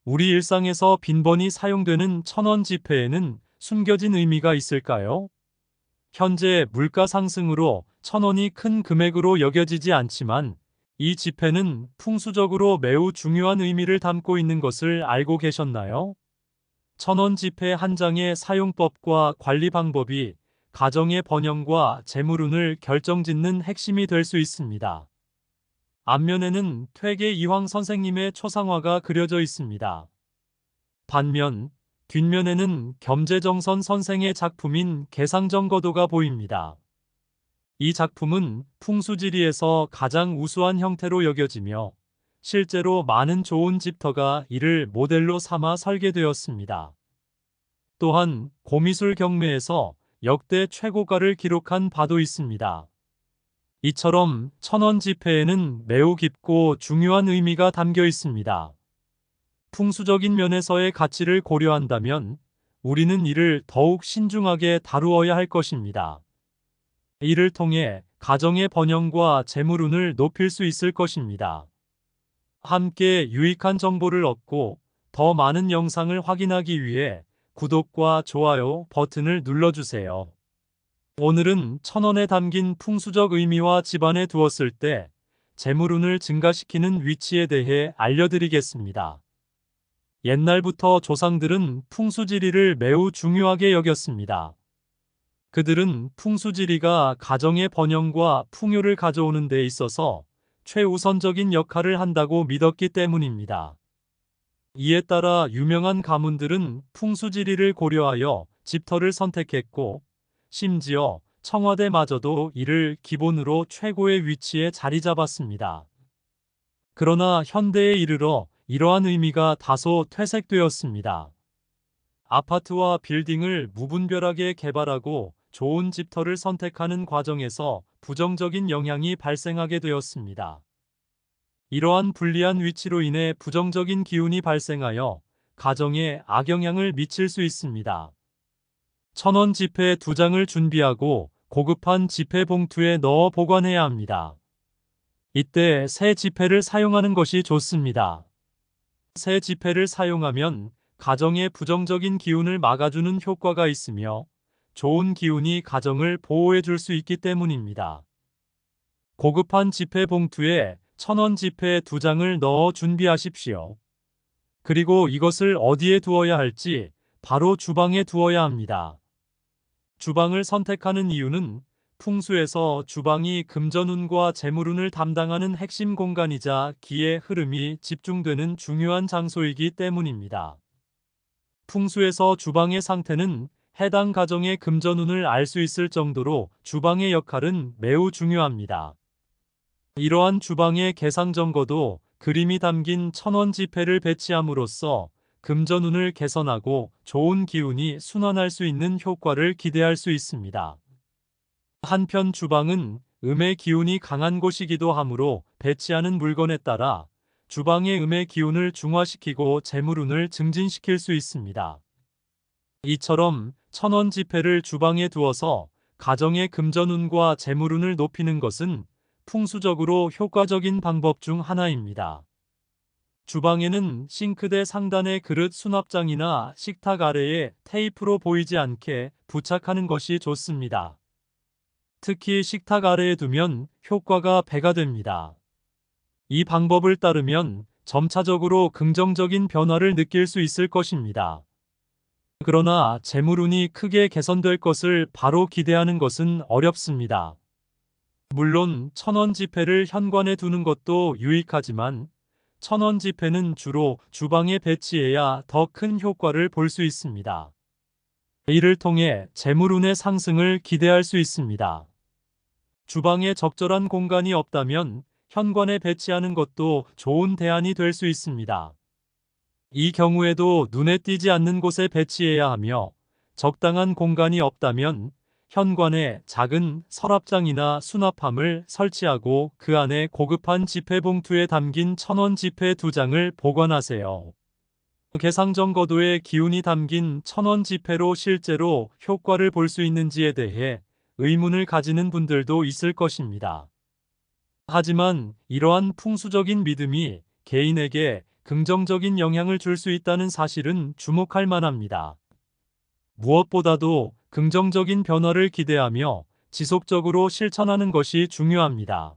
우리 일상에서 빈번히 사용되는 천원 지폐에는 숨겨진 의미가 있을까요? 현재 물가 상승으로 천원이 큰 금액으로 여겨지지 않지만 이 지폐는 풍수적으로 매우 중요한 의미를 담고 있는 것을 알고 계셨나요? 천원 지폐 한 장의 사용법과 관리 방법이 가정의 번영과 재물운을 결정짓는 핵심이 될 수 있습니다. 앞면에는 퇴계 이황 선생님의 초상화가 그려져 있습니다. 반면 뒷면에는 겸재정선 선생의 작품인 개상정거도가 보입니다. 이 작품은 풍수지리에서 가장 우수한 형태로 여겨지며 실제로 많은 좋은 집터가 이를 모델로 삼아 설계되었습니다. 또한 고미술 경매에서 역대 최고가를 기록한 바도 있습니다. 이처럼 천원 지폐에는 매우 깊고 중요한 의미가 담겨 있습니다. 풍수적인 면에서의 가치를 고려한다면 우리는 이를 더욱 신중하게 다루어야 할 것입니다. 이를 통해 가정의 번영과 재물운을 높일 수 있을 것입니다. 함께 유익한 정보를 얻고 더 많은 영상을 확인하기 위해 구독과 좋아요 버튼을 눌러주세요. 오늘은 천원에 담긴 풍수적 의미와 집안에 두었을 때 재물운을 증가시키는 위치에 대해 알려드리겠습니다. 옛날부터 조상들은 풍수지리를 매우 중요하게 여겼습니다. 그들은 풍수지리가 가정의 번영과 풍요를 가져오는 데 있어서 최우선적인 역할을 한다고 믿었기 때문입니다. 이에 따라 유명한 가문들은 풍수지리를 고려하여 집터를 선택했고, 심지어 청와대마저도 이를 기본으로 최고의 위치에 자리 잡았습니다. 그러나 현대에 이르러 이러한 의미가 다소 퇴색되었습니다. 아파트와 빌딩을 무분별하게 개발하고 좋은 집터를 선택하는 과정에서 부정적인 영향이 발생하게 되었습니다. 이러한 불리한 위치로 인해 부정적인 기운이 발생하여 가정에 악영향을 미칠 수 있습니다. 천원 지폐 2장을 준비하고 고급한 지폐 봉투에 넣어 보관해야 합니다. 이때 새 지폐를 사용하는 것이 좋습니다. 새 지폐를 사용하면 가정의 부정적인 기운을 막아주는 효과가 있으며 좋은 기운이 가정을 보호해 줄 수 있기 때문입니다. 고급한 지폐 봉투에 천원 지폐 2장을 넣어 준비하십시오. 그리고 이것을 어디에 두어야 할지 바로 주방에 두어야 합니다. 주방을 선택하는 이유는 풍수에서 주방이 금전운과 재물운을 담당하는 핵심 공간이자 기의 흐름이 집중되는 중요한 장소이기 때문입니다. 풍수에서 주방의 상태는 해당 가정의 금전운을 알 수 있을 정도로 주방의 역할은 매우 중요합니다. 이러한 주방의 개상정거도 그림이 담긴 천원 지폐를 배치함으로써 금전운을 개선하고 좋은 기운이 순환할 수 있는 효과를 기대할 수 있습니다. 한편 주방은 음의 기운이 강한 곳이기도 하므로 배치하는 물건에 따라 주방의 음의 기운을 중화시키고 재물운을 증진시킬 수 있습니다. 이처럼 천원 지폐를 주방에 두어서 가정의 금전운과 재물운을 높이는 것은 풍수적으로 효과적인 방법 중 하나입니다. 주방에는 싱크대 상단의 그릇 수납장이나 식탁 아래에 테이프로 보이지 않게 부착하는 것이 좋습니다. 특히 식탁 아래에 두면 효과가 배가 됩니다. 이 방법을 따르면 점차적으로 긍정적인 변화를 느낄 수 있을 것입니다. 그러나 재물운이 크게 개선될 것을 바로 기대하는 것은 어렵습니다. 물론 천원 지폐를 현관에 두는 것도 유익하지만 천원 지폐는 주로 주방에 배치해야 더 큰 효과를 볼 수 있습니다. 이를 통해 재물운의 상승을 기대할 수 있습니다. 주방에 적절한 공간이 없다면 현관에 배치하는 것도 좋은 대안이 될 수 있습니다. 이 경우에도 눈에 띄지 않는 곳에 배치해야 하며 적당한 공간이 없다면 현관에 작은 서랍장이나 수납함을 설치하고 그 안에 고급한 지폐 봉투에 담긴 천원 지폐 2장을 보관하세요. 개상정거도의 기운이 담긴 천원 지폐로 실제로 효과를 볼 수 있는지에 대해 의문을 가지는 분들도 있을 것입니다. 하지만 이러한 풍수적인 믿음이 개인에게 긍정적인 영향을 줄 수 있다는 사실은 주목할 만합니다. 무엇보다도 긍정적인 변화를 기대하며 지속적으로 실천하는 것이 중요합니다.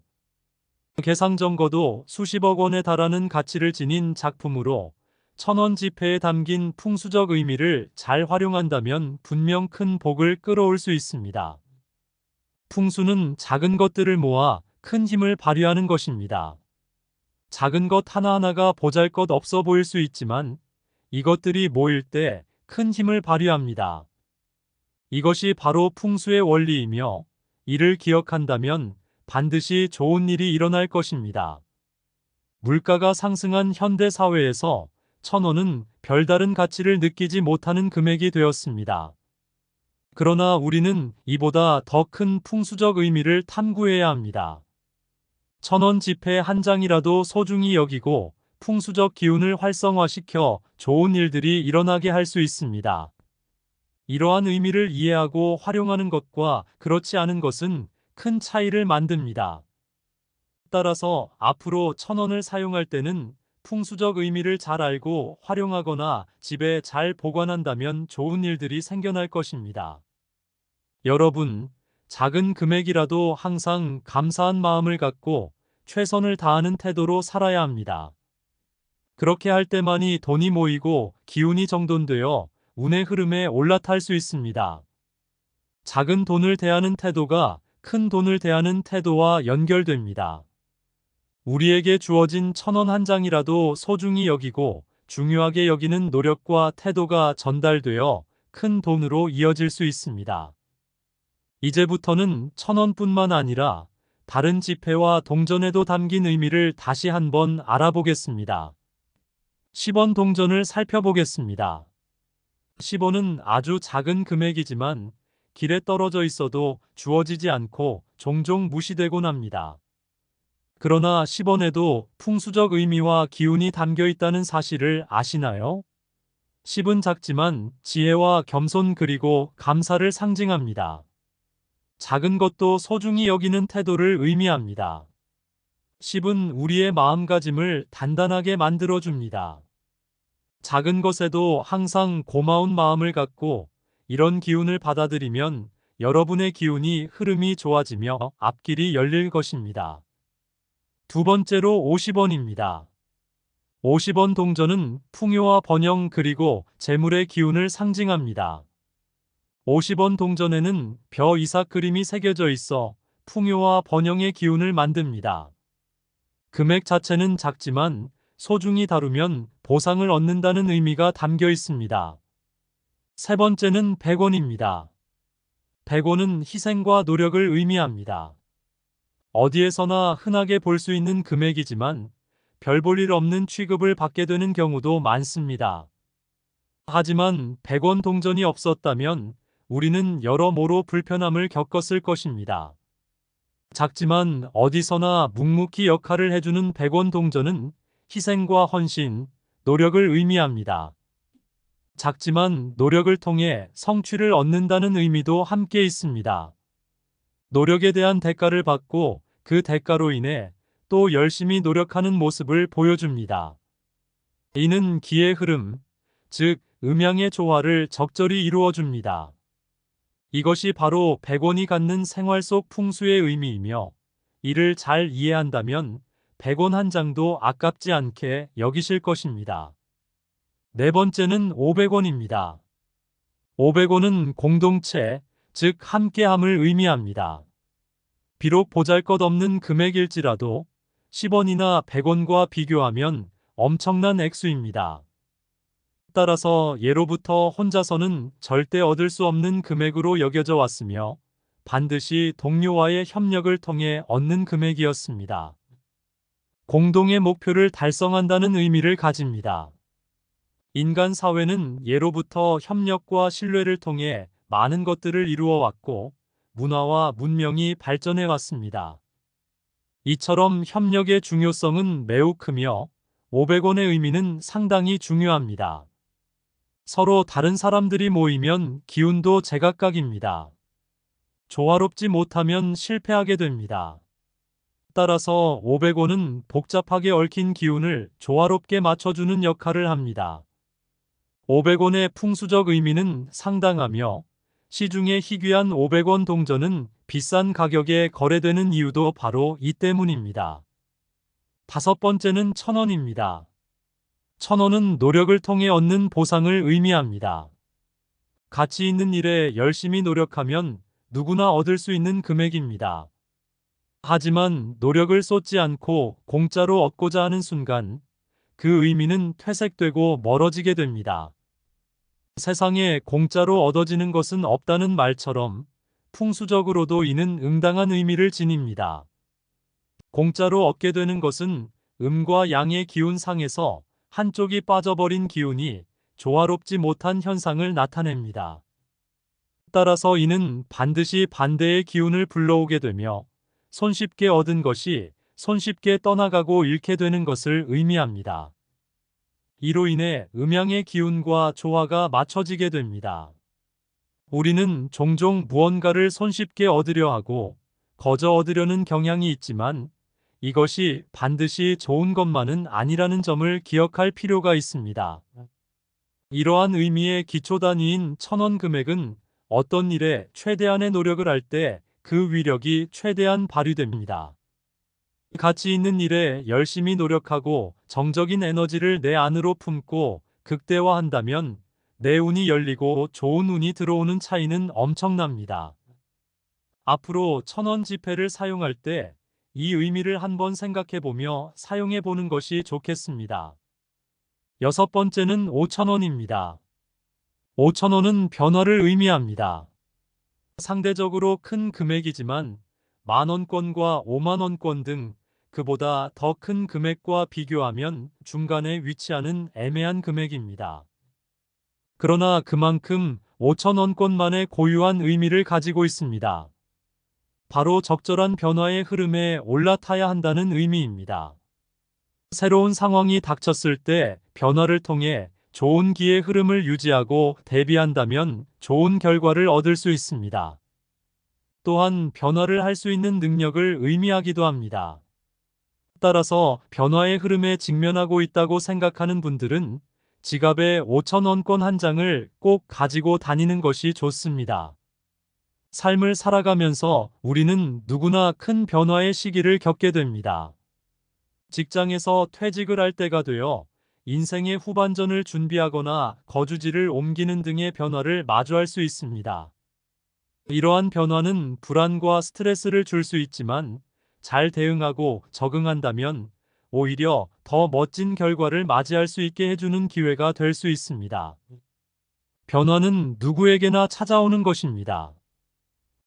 개상정거도 수십억 원에 달하는 가치를 지닌 작품으로 1,000원 지폐에 담긴 풍수적 의미를 잘 활용한다면 분명 큰 복을 끌어올 수 있습니다. 풍수는 작은 것들을 모아 큰 힘을 발휘하는 것입니다. 작은 것 하나하나가 보잘것 없어 보일 수 있지만 이것들이 모일 때 큰 힘을 발휘합니다. 이것이 바로 풍수의 원리이며 이를 기억한다면 반드시 좋은 일이 일어날 것입니다. 물가가 상승한 현대 사회에서 1,000원은 별다른 가치를 느끼지 못하는 금액이 되었습니다. 그러나 우리는 이보다 더 큰 풍수적 의미를 탐구해야 합니다. 1,000원 지폐 한 장이라도 소중히 여기고 풍수적 기운을 활성화시켜 좋은 일들이 일어나게 할 수 있습니다. 이러한 의미를 이해하고 활용하는 것과 그렇지 않은 것은 큰 차이를 만듭니다. 따라서 앞으로 1,000원을 사용할 때는 풍수적 의미를 잘 알고 활용하거나 집에 잘 보관한다면 좋은 일들이 생겨날 것입니다. 여러분, 작은 금액이라도 항상 감사한 마음을 갖고 최선을 다하는 태도로 살아야 합니다. 그렇게 할 때만이 돈이 모이고 기운이 정돈되어 운의 흐름에 올라탈 수 있습니다. 작은 돈을 대하는 태도가 큰 돈을 대하는 태도와 연결됩니다. 우리에게 주어진 1,000원 한 장이라도 소중히 여기고 중요하게 여기는 노력과 태도가 전달되어 큰 돈으로 이어질 수 있습니다. 이제부터는 1,000원뿐만 아니라 다른 지폐와 동전에도 담긴 의미를 다시 한번 알아보겠습니다. 10원 동전을 살펴보겠습니다. 10원은 아주 작은 금액이지만 길에 떨어져 있어도 주어지지 않고 종종 무시되곤 합니다. 그러나 10원에도 풍수적 의미와 기운이 담겨 있다는 사실을 아시나요? 10은 작지만 지혜와 겸손 그리고 감사를 상징합니다. 작은 것도 소중히 여기는 태도를 의미합니다. 10은 우리의 마음가짐을 단단하게 만들어줍니다. 작은 것에도 항상 고마운 마음을 갖고 이런 기운을 받아들이면 여러분의 기운이 흐름이 좋아지며 앞길이 열릴 것입니다. 두 번째로 50원입니다. 50원 동전은 풍요와 번영 그리고 재물의 기운을 상징합니다. 50원 동전에는 벼 이삭 그림이 새겨져 있어 풍요와 번영의 기운을 만듭니다. 금액 자체는 작지만 소중히 다루면 보상을 얻는다는 의미가 담겨 있습니다. 세 번째는 100원입니다. 100원은 희생과 노력을 의미합니다. 어디에서나 흔하게 볼 수 있는 금액이지만 별 볼 일 없는 취급을 받게 되는 경우도 많습니다. 하지만 100원 동전이 없었다면 우리는 여러모로 불편함을 겪었을 것입니다. 작지만 어디서나 묵묵히 역할을 해주는 100원 동전은 희생과 헌신, 노력을 의미합니다. 작지만 노력을 통해 성취를 얻는다는 의미도 함께 있습니다. 노력에 대한 대가를 받고 그 대가로 인해 또 열심히 노력하는 모습을 보여줍니다. 이는 기의 흐름, 즉 음양의 조화를 적절히 이루어줍니다. 이것이 바로 100원이 갖는 생활 속 풍수의 의미이며 이를 잘 이해한다면 100원 한 장도 아깝지 않게 여기실 것입니다. 네 번째는 500원입니다. 500원은 공동체, 즉 함께함을 의미합니다. 비록 보잘것없는 금액일지라도 10원이나 100원과 비교하면 엄청난 액수입니다. 따라서 예로부터 혼자서는 절대 얻을 수 없는 금액으로 여겨져 왔으며 반드시 동료와의 협력을 통해 얻는 금액이었습니다. 공동의 목표를 달성한다는 의미를 가집니다. 인간 사회는 예로부터 협력과 신뢰를 통해 많은 것들을 이루어 왔고 문화와 문명이 발전해 왔습니다. 이처럼 협력의 중요성은 매우 크며 500원의 의미는 상당히 중요합니다. 서로 다른 사람들이 모이면 기운도 제각각입니다. 조화롭지 못하면 실패하게 됩니다. 따라서 500원은 복잡하게 얽힌 기운을 조화롭게 맞춰주는 역할을 합니다. 500원의 풍수적 의미는 상당하며 시중에 희귀한 500원 동전은 비싼 가격에 거래되는 이유도 바로 이 때문입니다. 다섯 번째는 1000원입니다. 1000원은 노력을 통해 얻는 보상을 의미합니다. 가치 있는 일에 열심히 노력하면 누구나 얻을 수 있는 금액입니다. 하지만 노력을 쏟지 않고 공짜로 얻고자 하는 순간 그 의미는 퇴색되고 멀어지게 됩니다. 세상에 공짜로 얻어지는 것은 없다는 말처럼 풍수적으로도 이는 응당한 의미를 지닙니다. 공짜로 얻게 되는 것은 음과 양의 기운 상에서 한쪽이 빠져버린 기운이 조화롭지 못한 현상을 나타냅니다. 따라서 이는 반드시 반대의 기운을 불러오게 되며 손쉽게 얻은 것이 손쉽게 떠나가고 잃게 되는 것을 의미합니다. 이로 인해 음양의 기운과 조화가 맞춰지게 됩니다. 우리는 종종 무언가를 손쉽게 얻으려 하고 거저 얻으려는 경향이 있지만 이것이 반드시 좋은 것만은 아니라는 점을 기억할 필요가 있습니다. 이러한 의미의 기초 단위인 1000원 금액은 어떤 일에 최대한의 노력을 할 때 그 위력이 최대한 발휘됩니다. 가치 있는 일에 열심히 노력하고 정적인 에너지를 내 안으로 품고 극대화한다면 내 운이 열리고 좋은 운이 들어오는 차이는 엄청납니다. 앞으로 1000원 지폐를 사용할 때 이 의미를 한번 생각해 보며 사용해 보는 것이 좋겠습니다. 여섯 번째는 5000원입니다. 5000원은 변화를 의미합니다. 상대적으로 큰 금액이지만 만원권과 5만원권 등 그보다 더 큰 금액과 비교하면 중간에 위치하는 애매한 금액입니다. 그러나 그만큼 5천원권만의 고유한 의미를 가지고 있습니다. 바로 적절한 변화의 흐름에 올라타야 한다는 의미입니다. 새로운 상황이 닥쳤을 때 변화를 통해 좋은 기의 흐름을 유지하고 대비한다면 좋은 결과를 얻을 수 있습니다. 또한 변화를 할 수 있는 능력을 의미하기도 합니다. 따라서 변화의 흐름에 직면하고 있다고 생각하는 분들은 지갑에 5천원권 한 장을 꼭 가지고 다니는 것이 좋습니다. 삶을 살아가면서 우리는 누구나 큰 변화의 시기를 겪게 됩니다. 직장에서 퇴직을 할 때가 되어 인생의 후반전을 준비하거나 거주지를 옮기는 등의 변화를 마주할 수 있습니다. 이러한 변화는 불안과 스트레스를 줄 수 있지만 잘 대응하고 적응한다면 오히려 더 멋진 결과를 맞이할 수 있게 해주는 기회가 될 수 있습니다. 변화는 누구에게나 찾아오는 것입니다.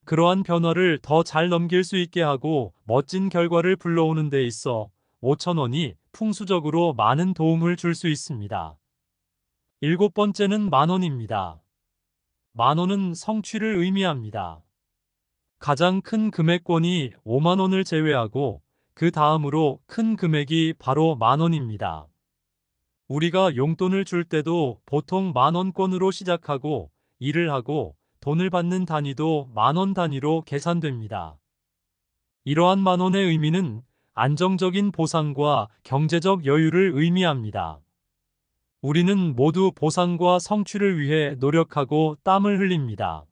그러한 변화를 더 잘 넘길 수 있게 하고 멋진 결과를 불러오는 데 있어 5천원이 풍수적으로 많은 도움을 줄 수 있습니다. 일곱 번째는 만원입니다. 만원은 성취를 의미합니다. 가장 큰 금액권이 5만원을 제외하고 그 다음으로 큰 금액이 바로 만원입니다. 우리가 용돈을 줄 때도 보통 만원권으로 시작하고 일을 하고 돈을 받는 단위도 만원 단위로 계산됩니다. 이러한 만원의 의미는 안정적인 보상과 경제적 여유를 의미합니다. 우리는 모두 보상과 성취를 위해 노력하고 땀을 흘립니다.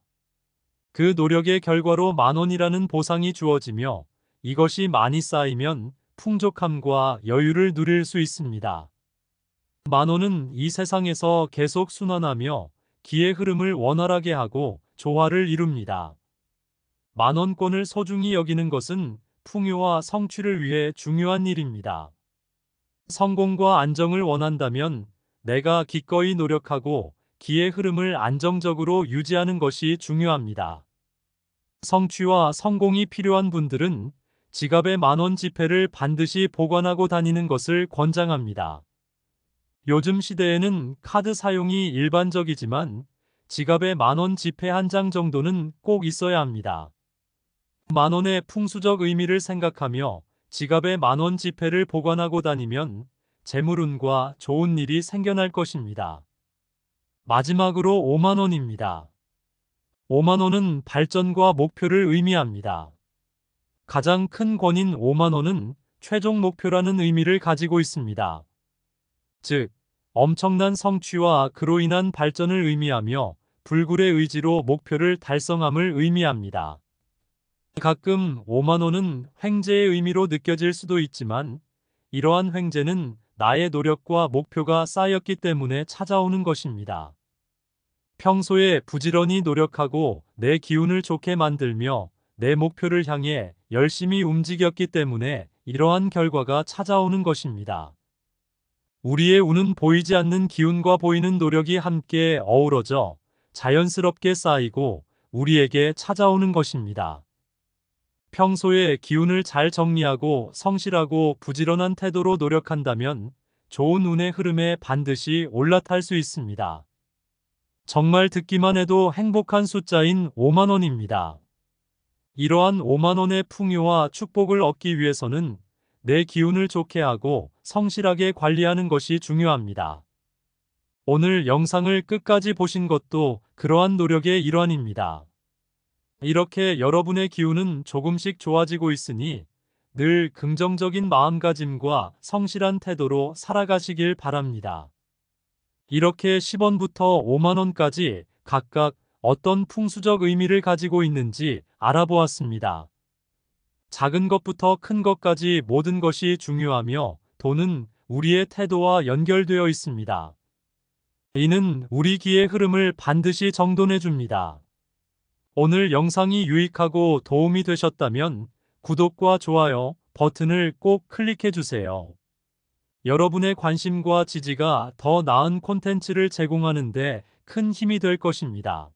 그 노력의 결과로 만원이라는 보상이 주어지며 이것이 많이 쌓이면 풍족함과 여유를 누릴 수 있습니다. 만원은 이 세상에서 계속 순환하며 기의 흐름을 원활하게 하고 조화를 이룹니다. 만원권을 소중히 여기는 것은 풍요와 성취를 위해 중요한 일입니다. 성공과 안정을 원한다면 내가 기꺼이 노력하고 기의 흐름을 안정적으로 유지하는 것이 중요합니다. 성취와 성공이 필요한 분들은 지갑에 만원 지폐를 반드시 보관하고 다니는 것을 권장합니다. 요즘 시대에는 카드 사용이 일반적이지만 지갑에 만원 지폐 한 장 정도는 꼭 있어야 합니다. 만원의 풍수적 의미를 생각하며 지갑에 만원 지폐를 보관하고 다니면 재물운과 좋은 일이 생겨날 것입니다. 마지막으로 5만원입니다. 5만원은 발전과 목표를 의미합니다. 가장 큰 권인 5만 원은 최종 목표라는 의미를 가지고 있습니다. 즉, 엄청난 성취와 그로 인한 발전을 의미하며 불굴의 의지로 목표를 달성함을 의미합니다. 가끔 5만 원은 횡재의 의미로 느껴질 수도 있지만 이러한 횡재는 나의 노력과 목표가 쌓였기 때문에 찾아오는 것입니다. 평소에 부지런히 노력하고 내 기운을 좋게 만들며 내 목표를 향해 열심히 움직였기 때문에 이러한 결과가 찾아오는 것입니다. 우리의 운은 보이지 않는 기운과 보이는 노력이 함께 어우러져 자연스럽게 쌓이고 우리에게 찾아오는 것입니다. 평소에 기운을 잘 정리하고 성실하고 부지런한 태도로 노력한다면 좋은 운의 흐름에 반드시 올라탈 수 있습니다. 정말 듣기만 해도 행복한 숫자인 5만 원입니다. 이러한 5만 원의 풍요와 축복을 얻기 위해서는 내 기운을 좋게 하고 성실하게 관리하는 것이 중요합니다. 오늘 영상을 끝까지 보신 것도 그러한 노력의 일환입니다. 이렇게 여러분의 기운은 조금씩 좋아지고 있으니 늘 긍정적인 마음가짐과 성실한 태도로 살아가시길 바랍니다. 이렇게 10원부터 5만 원까지 각각 어떤 풍수적 의미를 가지고 있는지 알아보았습니다. 작은 것부터 큰 것까지 모든 것이 중요하며 돈은 우리의 태도와 연결되어 있습니다. 이는 우리 기의 흐름을 반드시 정돈해 줍니다. 오늘 영상이 유익하고 도움이 되셨다면 구독과 좋아요 버튼을 꼭 클릭해 주세요. 여러분의 관심과 지지가 더 나은 콘텐츠를 제공하는 데 큰 힘이 될 것입니다.